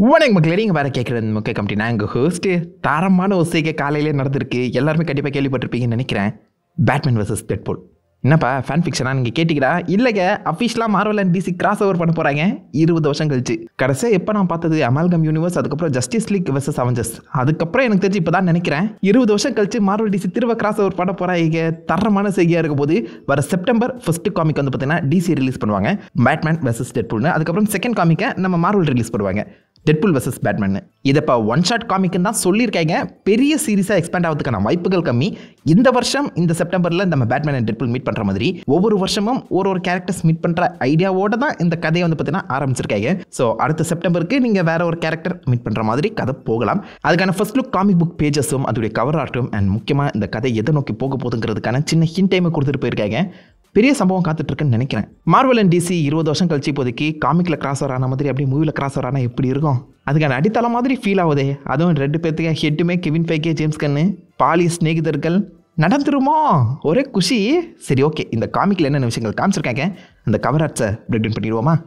வணக்கம் மக்களே, நீங்கள் வேறு கேட்குறது முக்கிய கம்பெனி. நான் எங்கள் ஹோஸ்ட்டு தரமான ஒசைக்கு காலையிலே நடந்திருக்கு. எல்லாருமே கண்டிப்பாக கேள்விப்பட்டிருப்பீங்கன்னு நினைக்கிறேன். Batman versus Deadpool. என்னப்பா ஃபேன் ஃபிக்ஷனாக நீங்கள் கேட்டிக்கிறா? இல்லைங்க, அஃபிஷியலாக Marvel and DC cross over பண்ண போகிறாங்க 20 வருஷம் கழிச்சு. கடைசியாக எப்போ நான் பார்த்தது அமால்கம் யூனிவர்ஸ், அதுக்கப்புறம் ஜஸ்டிஸ் லீக் வர்சஸ் அவெஞ்சர்ஸ். அதுக்கப்புறம் எனக்கு தெரிஞ்சு இப்போ தான் நினைக்கிறேன் 20 வருஷம் கழிச்சு மார்வல் டிசி திரும்ப கிராஸ் ஓவர் பண்ண போகிறாங்க. தரமான செய்தியாக இருக்கும் போது வர செப்டம்பர் ஃபர்ஸ்ட் காமிக் வந்து பார்த்தீங்கன்னா டிசி ரிலீஸ் பண்ணுவாங்க, பேட்மேன் வர்சஸ் டெட்பூல்னு. அதுக்கப்புறம் செகண்ட் காமிக்கை நம்ம மார்வல் ரிலீஸ் பண்ணுவாங்க, டெட்பூல் வர்சஸ் பேட்மேன். இதை இப்போ ஒன் ஷாட் காமிக்குன்னு தான் சொல்லியிருக்காங்க. பெரிய சீரிஸாக எக்ஸ்பேண்ட் ஆகிறதுக்கான வாய்ப்புகள் கம்மி. இந்த வருஷம் இந்த செப்டம்பரில் நம்ம பேட்மேன் அண்ட் டெட்பூல் மீட் பண்ணுற மாதிரி ஒவ்வொரு வருஷமும் ஒரு கேரக்டர்ஸ் மீட் பண்ணுற ஐடியாவோட தான் இந்த கதையை வந்து பார்த்தீங்கன்னா ஆரம்பிச்சிருக்காங்க. ஸோ அடுத்த செப்டம்பருக்கு நீங்கள் வேற ஒரு கேரக்டர் மீட் பண்ணுற மாதிரி கதை போகலாம். அதுக்கான ஃபர்ஸ்ட் லுக் காமிக் புக் பேஜஸும் அதோடைய கவர் ஆர்ட்டும் அண்ட் முக்கியமாக இந்த கதை எதை நோக்கி போக போகுதுங்கிறதுக்கான சின்ன ஹிண்ட் டைமை கொடுத்துட்டு போயிருக்காங்க. பெரிய சம்பவம் காத்துட்ருக்குன்னு நினைக்கிறேன். மார்வல் அண்ட் டிசி 20 வருஷம் கழிச்சு இப்போதைக்கு காமிக்கில் கிராஸ் ஓவர் ஆன மாதிரி அப்படியே மூவியில் கிராஸ் ஓவர் ஆனால் எப்படி இருக்கும்? அதுக்கான அடித்தளம் மாதிரி ஃபீல் ஆகுதே. அதுவும் 2 பேர்த்துக்கு ஹெட்டுமே கெவின் ஃபைகே, ஜேம்ஸ் கன்னு, பாலி ஸ்நேகிதர்கள். நடந்துருமோ? ஒரே குஷி. சரி, ஓகே, இந்த காமிக்கில் என்னென்ன விஷயங்கள் காமிச்சிருக்காங்க அந்த கவர் ஆர்ட்ஸை பிரேக் டவுன் பண்ணிடுவோமா?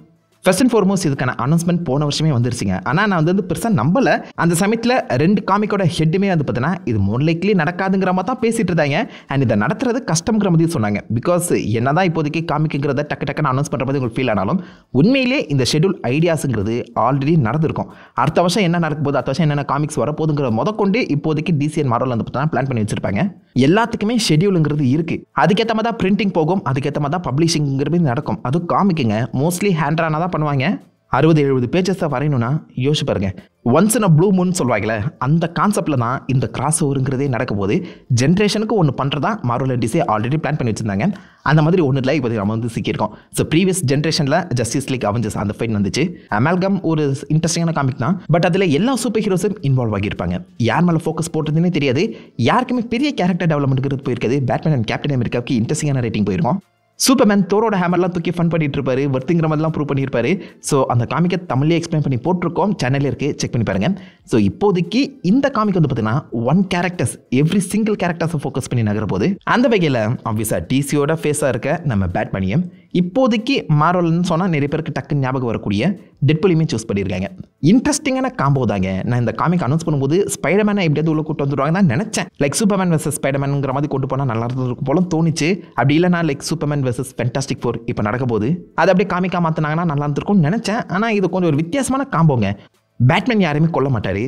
ஃபர்ஸ்ட் அண்ட் ஃபார்மோஸ்ட் இதுக்கான அனௌன்ஸ்மெண்ட் போன வருஷமே வந்துருச்சுங்க. ஆனால் நான் வந்து பெருசாக நம்பலை. அந்த சமயத்தில் 2 காமிக்கோட ஹெட்டுமே வந்து பார்த்தீங்கன்னா இது மோர் லைக்லி நடக்காதுங்கிற மாதிரி தான் பேசிட்டு இருந்தாங்க. அண்ட் இதை நடத்துறது கஷ்டம்ங்கிற மாதிரி சொன்னாங்க. பிகாஸ் என்னதான் இப்போதைக்கு காமிக்குங்கிறத டக்குன்னு அனௌன்ஸ் பண்ணுற மாதிரி உங்களுக்கு ஃபீல் ஆனாலும் உண்மையிலே இந்த ஷெட்யூல் ஐடியாஸுங்கிறது ஆல்ரெடி நடந்திருக்கும். அடுத்த வருஷம் என்ன நடக்கும் போது, அடுத்த வருஷம் என்னென்ன காமிக்ஸ் வரப்போகுதுங்கிற முதற்கொண்டு இப்போதைக்கு டிசி அண்ட் மார்வல் வந்து பார்த்தீங்கன்னா பிளான் பண்ணி வச்சிருப்பாங்க. எல்லாத்துக்குமே ஷெட்யூலுங்கிறது இருக்குது. அதுக்கேற்ற மாதிரி தான் பிரிண்டிங் போகும், அதுக்கேற்ற மாதிரி தான் பப்ளிஷிங்கிறது நடக்கும். அதுவும் காமிக்குங்க மோஸ்ட்லி ஹேண்ட்ரானா தான் பண்ணுவாங்க. 60-70 பேஜஸை வரையணும்னா யோசிச்சு பாருங்க. Once in a blue Moon சொல்லுவாங்களே, அந்த கான்செப்டில் தான் இந்த கிராஸ் ஓவருங்கிறதே நடக்கும் போது ஜென்ரேஷனுக்கு ஒன்று பண்ணுறதா மார்வல் டிசி ஆல்ரெடி பிளான் பண்ணி வச்சுருந்தாங்க. அந்த மாதிரி ஒன்றுல இப்போ நம்ம வந்து சிக்கியிருக்கோம். ஸோ ப்ரீவியஸ் ஜென்ரேஷனில் ஜஸ்டிஸ் லீக் அவெஞ்சர்ஸ் அந்த ஃபைட் வந்துச்சு. அமால்கம் ஒரு இன்ட்ரெஸ்டிங்கான காமிக் தான். பட் அதில் எல்லா சூப்பர் ஹீரோஸும் இன்வால்வ் ஆகியிருப்பாங்க. யார் மேலே ஃபோக்கஸ் போட்டதுன்னே தெரியாது. யாருக்குமே பெரிய கேரக்டர் டெவலப்மெண்ட்டுக்கு போயிருக்காது. பேட்மேன் அண்ட் கேப்டன் அமெரிக்காவுக்கு இன்ட்ரெஸ்டிங்கான ரேட்டிங் போயிருக்கும். சூப்பர்மேன் தோரோட ஹேமர்லாம் தூக்கி ஃபன் பண்ணிட்டு இருப்பாரு, வர்த்திங்கிற மாதிரிலாம் ப்ரூவ் பண்ணியிருப்பாரு. ஸோ அந்த காமிக்கை தமிழ்லேயே எக்ஸ்பிளைன் பண்ணி போட்டிருக்கோம், சேனல்லே இருக்குது, செக் பண்ணி பாருங்க. ஸோ இப்போதைக்கு இந்த காமிக் வந்து பார்த்தீங்கன்னா 1 கேரக்டர்ஸ், எவ்ரி சிங்கிள் கேரக்டர்ஸை ஃபோக்கஸ் பண்ணி நகர போது. அந்த வகையில் ஆப்வியஸாக டிசியோட ஃபேஸாக இருக்க நம்ம பேட்மேனையும் இப்போதைக்கு மார்வல்னு சொன்னால் நிறைய பேருக்கு டக்குன்னு ஞாபகம் வரக்கூடிய டெட்பூலையுமே சூஸ் பண்ணியிருக்காங்க. இன்ட்ரெஸ்டிங்கான காம்போ தாங்க. நான் இந்த காமிக் அனௌன்ஸ் பண்ணும்போது ஸ்பைடர்மேனை எப்படியாவது உள்ள கூட்டு வந்துடுவாங்க தான் நினச்சேன். லைக் சூப்பர்மேன் வர்சஸ் ஸ்பைடர்மேனுங்கிற மாதிரி கொண்டு போனால் நல்லா இருந்திருக்கும் போல தோணுச்சு. அப்படி இல்லைனா like Superman versus fantastic four இப்போ நடக்க போது அது அப்படியே காமிக்கா மாற்றினாங்கன்னா நல்லா இருந்திருக்கும்னு நினச்சேன். ஆனால் இது கொஞ்சம் ஒரு வித்தியாசமான காம்போங்க. பேட்மேன் யாரையுமே கொல்ல மாட்டார்,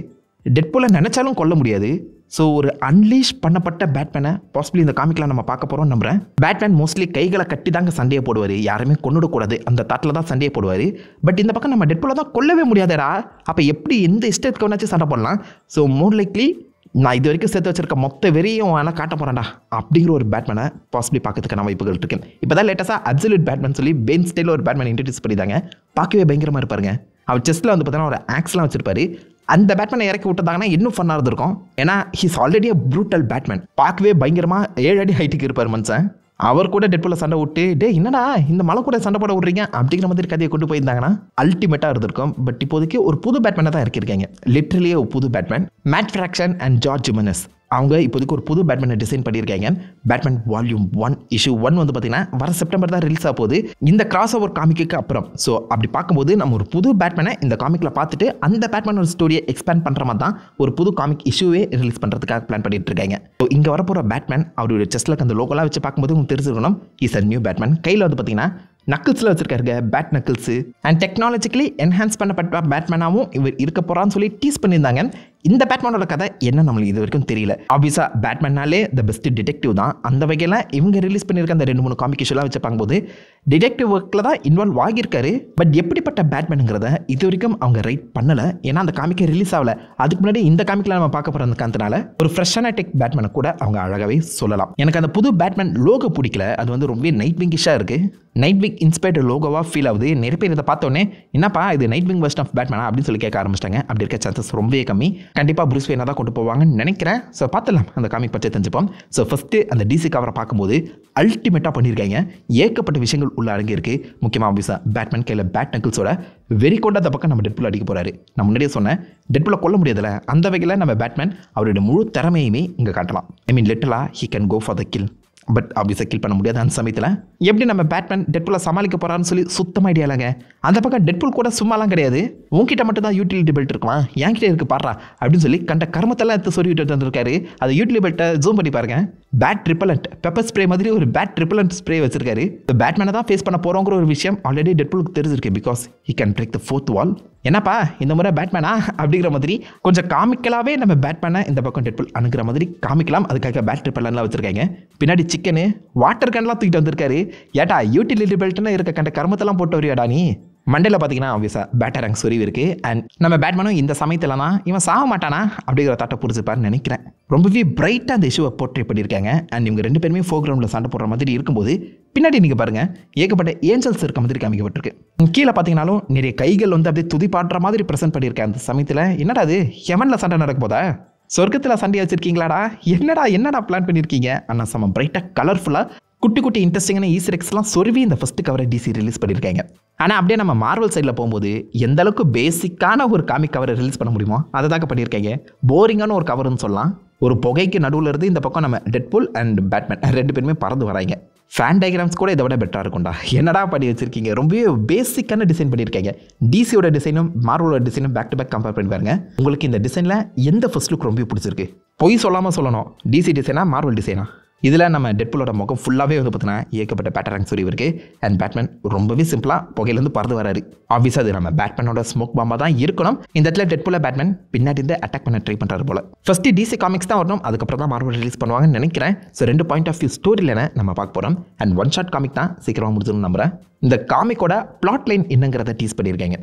டெட்பூலை நினச்சாலும் கொல்ல முடியாது. ஸோ ஒரு அன்லீஷ் பண்ணப்பட்ட பேட்மேனை பாசிபிளி இந்த காமிக்கில் நம்ம பார்க்க போகிறோம் நம்புறேன். பேட்மேன் மோஸ்ட்லி கைகளை கட்டி தாங்க சண்டையை போடுவார், யாருமே கொண்டுடக்கூடாது அந்த தாட்டில் தான் சண்டையை போடுவார். பட் இந்த பக்கம் நம்ம டெட்பூலை தான் கொல்லவே முடியாதேடா. அப்போ எப்படி எந்த இஷ்டத்துக்கு வேணாச்சும் சண்டை போடலாம். ஸோ மோர் லைக்லி நான் இது வரைக்கும் சேர்த்து வச்சிருக்க மொத்த வெறியும் வேணால் காட்ட போகிறேன்டா அப்படிங்கிற ஒரு பேட்மேனை பாசிபிளி பார்க்கறதுக்கான வாய்ப்புகள் இருக்கு. இப்போ தான் லேட்டஸ்ட்டாக அப்சல்யூட் பேட்மேன் சொல்லி பென் ஸ்டைலில் ஒரு பேட்மேன் இன்ட்ரடியூஸ் பண்ணிட்டாங்க. பார்க்கவே பயங்கரமாக இருப்பாருங்க. அவர் செஸ்ட்டில் வந்து பார்த்தீங்கன்னா ஒரு ஆக்ஸ்லாம் வச்சிருப்பாரு. அந்த பேட்மேனை இறக்கி விட்டதாங்கன்னா இன்னும் ஃபன்னாக இருந்திருக்கும். ஏன்னா ஹீஸ் ஆல்ரெடி அ ப்ரூட்டல் பேட்மேன். பார்க்கவே பயங்கரமாக 7 அடி ஹைட்டுக்கு இருப்பார் மனுஷன். அவர் கூட டெட்பூலை சண்டை விட்டு டே என்னடா இந்த மலை கூட சண்டை போட விட்றீங்க அப்படிங்கிற மாதிரி கதையை கொண்டு போயிருந்தாங்கன்னா அல்டிமேட்டாக இருந்திருக்கும். பட் இப்போதைக்கு ஒரு புது பேட்மேனை தான் இறக்கிருக்காங்க. லிட்ரலியே ஒரு புது Batman. Mat Fraction and Jorge Jimenez அவங்க இப்போதைக்கு ஒரு புது பேட்மேனை டிசைன் பண்ணியிருக்காங்க. பேட்மேன் வால்யூம் 1 இஷ்யூ 1 வந்து பார்த்தீங்கன்னா வர செப்டம்பர் தான் ரிலீஸ் ஆக போகுது, இந்த கிராஸ் ஓவர் காமிக்கு அப்புறம். ஸோ அப்படி பார்க்கும்போது நம்ம ஒரு புது பேட்மேனை இந்த காமிக்கில் பார்த்துட்டு அந்த பேட்மேனோட ஸ்டோரியை எக்ஸ்பேண்ட் பண்ணுற மாதிரி தான் ஒரு புது காமிக் இஷ்யூவே ரிலீஸ் பண்ணுறதுக்காக பிளான் பண்ணிட்டு இருக்காங்க. ஸோ இங்கே வரப்போகிற பேட்மேன் அவருடைய செஸ்ட்டில் அந்த லோகோலாம் வச்சு பார்க்கும்போது உங்களுக்கு தெரிஞ்சுக்கணும் இஸ் அ நியூ பேட்மேன். கையில் வந்து பார்த்தீங்கன்னா நக்கிள்ஸில் வச்சிருக்காருங்க பேட் நக்கிள்ஸு. அண்ட் டெக்னாலஜிக்கலி என்ஹான்ஸ் பண்ணப்பட்ட பேட்மேனாகவும் இவர் இருக்க போகிறான்னு சொல்லி டீஸ் பண்ணியிருந்தாங்க. இந்த பேட்மேனோட கதை என்ன நம்மளுக்கு இது வரைக்கும் தெரியல. ஆப்வியஸாக பேட்மேனாலே த பெஸ்ட் டிடெக்டிவ் தான். அந்த வகையில் இவங்க ரிலீஸ் பண்ணியிருக்க அந்த 2-3 காமிக் இஷ்யூலாம் வச்சு பார்க்கும்போது டிடெக்டிவ் ஒர்க்கில் தான் இன்வால்வ் ஆகியிருக்காரு. பட் எப்படிப்பட்ட பேட்மேனுங்கிறத இது வரைக்கும் அவங்க ரைட் பண்ணலை. ஏன்னா அந்த காமிக்கை ரிலீஸ் ஆகலை. அதுக்கு முன்னாடி இந்த காமிக்கில் நம்ம பார்க்க போகிற அந்த காரணத்தினால ஒரு ஃப்ரெஷ்ஷான டெக் பேட்மேனை கூட அவங்க அழகாகவே சொல்லலாம். எனக்கு அந்த புது பேட்மேன் லோகோ பிடிக்கல. அது வந்து ரொம்ப நைட் விங்கிஷாக இருக்குது. நைட் விங் இன்ஸ்பயர்டு லோகோவாக ஃபீல் ஆகுது. நிறைய பேர் இதை பார்த்தோன்னே என்னப்பா இது நைட் விங் வெர்ஷன் ஆஃப் பேட்மேனா அப்படின்னு சொல்லி கேட்க ஆரம்பிச்சிட்டாங்க. அப்படி இருக்க சான்சஸ் ரொம்பவே கம்மி. கண்டிப்பாக ப்ரூஸ் வேனா தான் கொண்டு போவாங்கன்னு நினைக்கிறேன். ஸோ பார்த்துலாம் அந்த காமிக் பற்றி தெரிஞ்சுப்போம். ஸோ ஃபஸ்ட்டு அந்த டிசி கவரை பார்க்கும்போது அல்டிமேட்டாக பண்ணியிருக்காங்க. ஏகப்பட்ட விஷயங்கள் உள்ள அடங்கியிருக்கு. முக்கியமாக ஆப்வியஸாக பேட்மேன் கையில் பேட் நக்கிள்ஸோட வெறி கொண்ட அந்த பக்கம் நம்ம டெட்பூல் அடிக்க போகிறாரு. நான் முன்னாடியே சொன்னேன் டெட்பூலை கொல்ல முடியாதுல்ல. அந்த வகையில் நம்ம பேட்மேன் அவருடைய முழு திறமையுமே இங்கே காட்டலாம். ஐ மீன் லிட்டலாக he can go for the kill. But ஆப்வியஸாக கில் பண்ண முடியாது அந்த சமயத்தில். எப்படி நம்ம பேட்மேன் டெட்பூலை சமாளிக்க போகிறான்னு சொல்லி சுத்தமாக ஐடியா இல்லைங்க. அந்த பக்கம் டெட்பூல் கூட சும்மாலாம் கிடையாது. உங்ககிட்ட மட்டும் தான் யூட்டிலிட்டி பெல்ட் இருக்குமா, என்கிட்ட இருக்கு பாடுறா அப்படின்னு சொல்லி கண்ட கர்மத்தெல்லாம் எடுத்து சொல்லிட்டு வந்திருக்காரு. அது யூட்டிலிட்டி பெல்ட்டை ஜூம் பண்ணி பாருங்க. பேட் ரிப்பலண்ட் பெப்பர் ஸ்ப்ரே மாதிரி ஒரு பேட் ரிப்பலண்ட் ஸ்ப்ரே வச்சிருக்காரு. இந்த பேட்மேனை தான் ஃபேஸ் பண்ண போகிறோங்கிற ஒரு விஷயம் ஆல்ரெடி டெட்பூலுக்கு தெரிஞ்சிருக்கு. Because he can break the fourth வால். என்னப்பா இந்த முறை பேட்மேனா அப்படிங்கிற மாதிரி கொஞ்சம் காமிக்கலாகவே நம்ம பேட்மேனை இந்த பக்கம் டெட்பூல் அணுகிற மாதிரி காமிக்கலாம். அதுக்காக பேட் ரிப்பலன்லாம் வச்சிருக்காங்க. பின்னாடி சிக்கனு வாட்டர் கேன்லாம் தூக்கிட்டு வந்திருக்காரு. ஏட்டா யூட்டிலிட்டி பெல்ட்னா இருக்க கண்ட கர்மத்தெல்லாம் போட்டு வரியாடா நீ. மண்டேல பார்த்தீங்கன்னா ஆப்வியஸாக பேட்டராங் சொரிவு இருக்குது. அண்ட் நம்ம பேட்மேனும் இந்த சமயத்தில் தான் இவன் சாக மாட்டானா அப்படிங்கிற தாட்டை புரிஞ்சுப்பாருன்னு நினைக்கிறேன். ரொம்பவே பிரைட்டாக அந்த இஷ்யூவை போர்ட்ரே பண்ணியிருக்காங்க. அண்ட் இவங்க ரெண்டு பேருமே ஃபோர்க்ரவுண்டில் சண்டை போடுற மாதிரி இருக்கும்போது பின்னாடி நீங்கள் பாருங்கள் ஏகப்பட்ட ஏஞ்சல்ஸ் இருக்க மாதிரி காமிக்கப்பட்டிருக்கு. கீழே பார்த்தீங்கன்னாலும் நிறைய கைகள் வந்து அப்படியே துதி பாடுற மாதிரி ப்ரெசென்ட் பண்ணியிருக்கேன். அந்த சமயத்தில் என்னடா அது ஹெவனில் சண்டை நடக்க போதா, சொர்க்கத்தில் சண்டை வச்சிருக்கீங்களாடா, என்னடா பிளான் பண்ணியிருக்கீங்க. ஆனால் செம்ம பிரைட்டாக கலர்ஃபுல்லாக குட்டி குட்டி இன்ட்ரெஸ்டிங்கான ஈஸ்டர் எக்ஸ்லாம் சொருவி இந்த ஃபர்ஸ்ட் கவரை டிசி ரிலீஸ் பண்ணியிருக்காங்க. ஆனால் அப்படியே நம்ம மார்வல் சைடில் போகும்போது எந்த அளவுக்கு பேசிக்கான ஒரு காமிக் கவரை ரிலீஸ் பண்ண முடியுமோ அதை தாக்க பண்ணியிருக்காங்க. போரிங்கான ஒரு கவர்னு சொல்லலாம். ஒரு புகைக்கு நடுவில் இருந்து இந்த பக்கம் நம்ம டெட்பூல் அண்ட் பேட்மேன் ரெண்டு பேருமே பறந்து வராங்க. ஃபேன் டயக்ராம்ஸ் கூட இதை விட பெட்டராக இருக்கும்டா. என்னடா பண்ணி வச்சிருக்கீங்க, ரொம்பவே பேசிக்கான டிசைன் பண்ணியிருக்காங்க. டிசியோட டிசைனும் மார்வலோட டிசைனும் பேக் டு பேக் கம்பேர் பண்ணி பாருங்க. உங்களுக்கு இந்த டிசைனில் எந்த ஃபர்ஸ்ட் லுக் ரொம்ப பிடிச்சிருக்கு? பொய் சொல்லாமல் சொல்லணும், டிசி டிசைனா மார்வல் டிசைனா? இதில் நம்ம டெட்பூலோட முகம் ஃபுல்லாகவே வந்து பார்த்தீங்கன்னா ஏகப்பட்ட பேட்டராங் சொல்லி இருக்குது. அண்ட் பேட்மேன் ரொம்பவே சிம்பிளாக புகையிலேருந்து பறந்து வராரு. ஆப்வியஸாக அது நம்ம பேட்மேனோட ஸ்மோக் பாம்பாக தான் இருக்கணும். இந்த இடத்துல டெட்பூலை பேட்மேன் பின்னாடி இருந்து அட்டாக் பண்ண ட்ரை பண்ணுறாரு போல. ஃபர்ஸ்ட் டிசி காமிக்ஸ் தான் வரணும், அதுக்கப்புறம் தான் மார்வல் ரிலீஸ் பண்ணுவாங்கன்னு நினைக்கிறேன். ஸோ ரெண்டு பாயிண்ட் ஆஃப் வியூ ஸ்டோரியில் நம்ம பார்க்க போகிறோம். அண்ட் ஒன் ஷாட் காமிக் தான் சீக்கிரமாக முடிஞ்சிடும் நம்புறேன். இந்த காமிக்கோட பிளாட் லைன் என்னங்கிறத டீஸ் பண்ணியிருக்காங்க.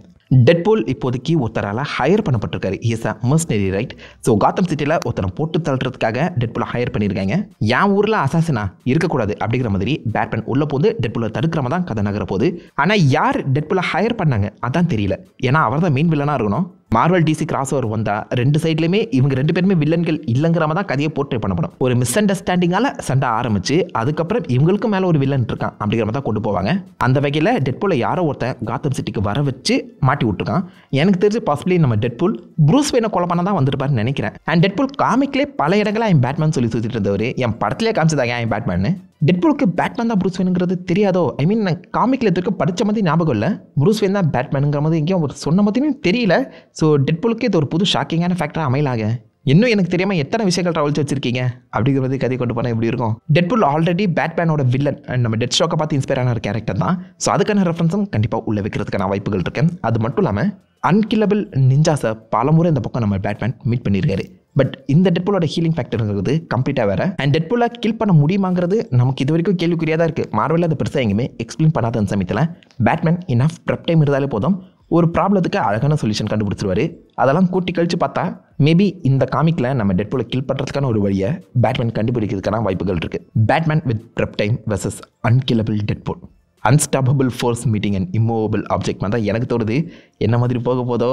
டெட்பூல் இப்போதைக்கு ஒருத்தரால் ஹையர் பண்ணப்பட்டிருக்காரு. Is a mercenary right. So Gotham சிட்டியில் ஒருத்தரை போட்டு தள்ளுறதுக்காக டெட்பூலை ஹையர் பண்ணியிருக்காங்க. என் ஊரில் அசாசினா இருக்கக்கூடாது அப்படிங்கிற மாதிரி பேட்மேன் உள்ள போது டெட்பூலை தடுக்கிற மாதிரி தான் கதை நகர போகுது. ஆனால் யார் டெட்பூலை ஹையர் பண்ணாங்க அதான் தெரியல. ஏன்னா அவர் தான் மெயின் வில்லனாக இருக்கணும். மார்வல் டிசி கிராஸ் ஓவர் வந்தால் ரெண்டு சைட்லையுமே இவங்க ரெண்டு பேருமே வில்லன்கள் இல்லைங்கிற மாதிரி தான் கதையை போர்ட்ரே பண்ணப்படும். ஒரு மிஸ் அண்டர்ஸ்டாண்டிங்கால சண்டை ஆரம்பிச்சு அதுக்கப்புறம் இவங்களுக்கு மேலே ஒரு வில்லன் இருக்கான் அப்படிங்கிற மாதிரி தான் கொண்டு போவாங்க. அந்த வகையில் டெட்பூலை யாரோ ஒருத்தன் காத்தம் சிட்டிக்கு வர வச்சு மாட்டி விட்டுருக்கான். எனக்கு தெரிஞ்சு பாசிபிளி நம்ம டெட்பூல் ப்ரூஸ் வேனை கொலை பண்ண தான் வந்திருப்பாருன்னு நினைக்கிறேன். அண்ட் டெட்பூல் காமிக்லேயே பல இடங்களாக என் பேட்மேன் சொல்லி சுற்றிட்டு இருந்தவர் என் படத்திலே காமிச்சதாங்க என் பேட்மேன். டெட்பூலுக்கு பேட்மேன் தான் ப்ரூஸ் வேணுங்கிறது தெரியாதோ? ஐ மீன் நான் காமிக்கில் இருக்க படித்த மாதிரி ஞாபகம் இல்லை. ப்ரூஸ் வேன் தான் பேட்மேனுங்கிற மாதிரி எங்கேயும் ஒரு சொன்ன மாதிரியும் தெரியல. ஸோ டெட்பூலுக்கு இது ஒரு புது ஷாக்கிங்கான ஃபேக்டராக அமையலாக. இன்னும் எனக்கு தெரியாமல் எத்தனை விஷயங்கள் ட்ராவல்ஸ் வச்சிருக்கீங்க அப்படிங்கிறது கதை கொண்டு போனால் எப்படி இருக்கும். டெட்பூல் ஆல்ரெடி பேட்மேனோட வில்லன் அண்ட் நம்ம டெட் ஷோக்கை பார்த்து இன்ஸ்பயர் ஆன ஒரு கேரக்டர் தான். ஸோ அதுக்கான ரெஃபரன்ஸும் கண்டிப்பாக உள்ள வைக்கிறதுக்கான வாய்ப்புகள் இருக்கு. அது மட்டும் இல்லாமல் அன்கில்லபிள் நிஞ்சாஸை பலமுறை இந்த பக்கம் நம்ம பேட்மேன் மீட் பண்ணியிருக்காரு. பட் இந்த டெட்பூலோட ஹீலிங் ஃபேக்டருங்கிறது கம்ப்ளீட்டாக வேறு. அண்ட் டெட்பூலை கில் பண்ண முடியுமாங்கிறது நமக்கு இது வரைக்கும் கேள்விக்குறியாக தான் இருக்குது. மார்வலில் அது பெருசாக எங்கேயுமே எக்ஸ்பிளைன் பண்ணாத அந்த சமயத்தில் பேட்மேன் இனஃப் ப்ரெப் டைம் இருந்தாலே போதும், ஒரு ப்ராப்ளத்துக்கு அழகான சொல்யூஷன் கண்டுபிடிச்சிருவாரு. அதெல்லாம் கூட்டி கழிச்சு பார்த்தா மேபி இந்த காமிக்கில் நம்ம டெட்பூலை கில் பண்ணுறதுக்கான ஒரு வழியை பேட்மேன் கண்டுபிடிக்கிறதுக்கான வாய்ப்புகள் இருக்குது. Batman with prep time versus unkillable Deadpool. Unstoppable force meeting and immovable object மாதிரி தான் எனக்கு தோணுது. என்ன மாதிரி போக போதோ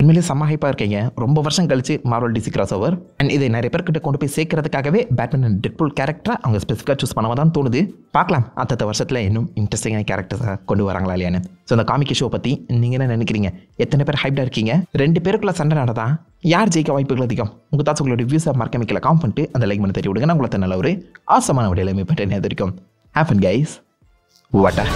உண்மையிலேயே செம்ம ஹைப்பாக இருக்கீங்க. ரொம்ப வருஷம் கழிச்சு Marvel DC cross over. And இதை நிறைய பேர்கிட்ட கொண்டு போய் சேர்க்கறதுக்காகவே பேட்மேன் அண்ட் டெட்பூல் கேரக்டரை அவங்க ஸ்பெசிஃபிக்காக சூஸ் பண்ணாமல் தான் தோணுது. பார்க்கலாம் அடுத்த வருஷத்தில் இன்னும் இன்ட்ரெஸ்டிங்கான கேரக்டர்ஸாக கொண்டு வராங்களா இல்லையான்னு. ஸோ இந்த காமிக் ஷோ பற்றி நீங்கள் என்ன நினைக்கிறீங்க? எத்தனை பேர் ஹைப்டாக இருக்கீங்க? ரெண்டு பேருக்குள்ள சண்டை நடந்தா யார் ஜெயிக்க வாய்ப்புகள் அதிகம்? உங்கள் தாட்ஸ் உங்களோட ரிவ்யூஸை மறக்காம காமெண்ட் பண்ணிட்டு அந்த லைக் பண்ணி தெரிய விடுங்க. நான் உங்களை நல்ல ஒரு ஆசமான விடையில மீட் பண்ணிட்டு வரைக்கும் ஹேப்பன் கைஸ் வாட்டா.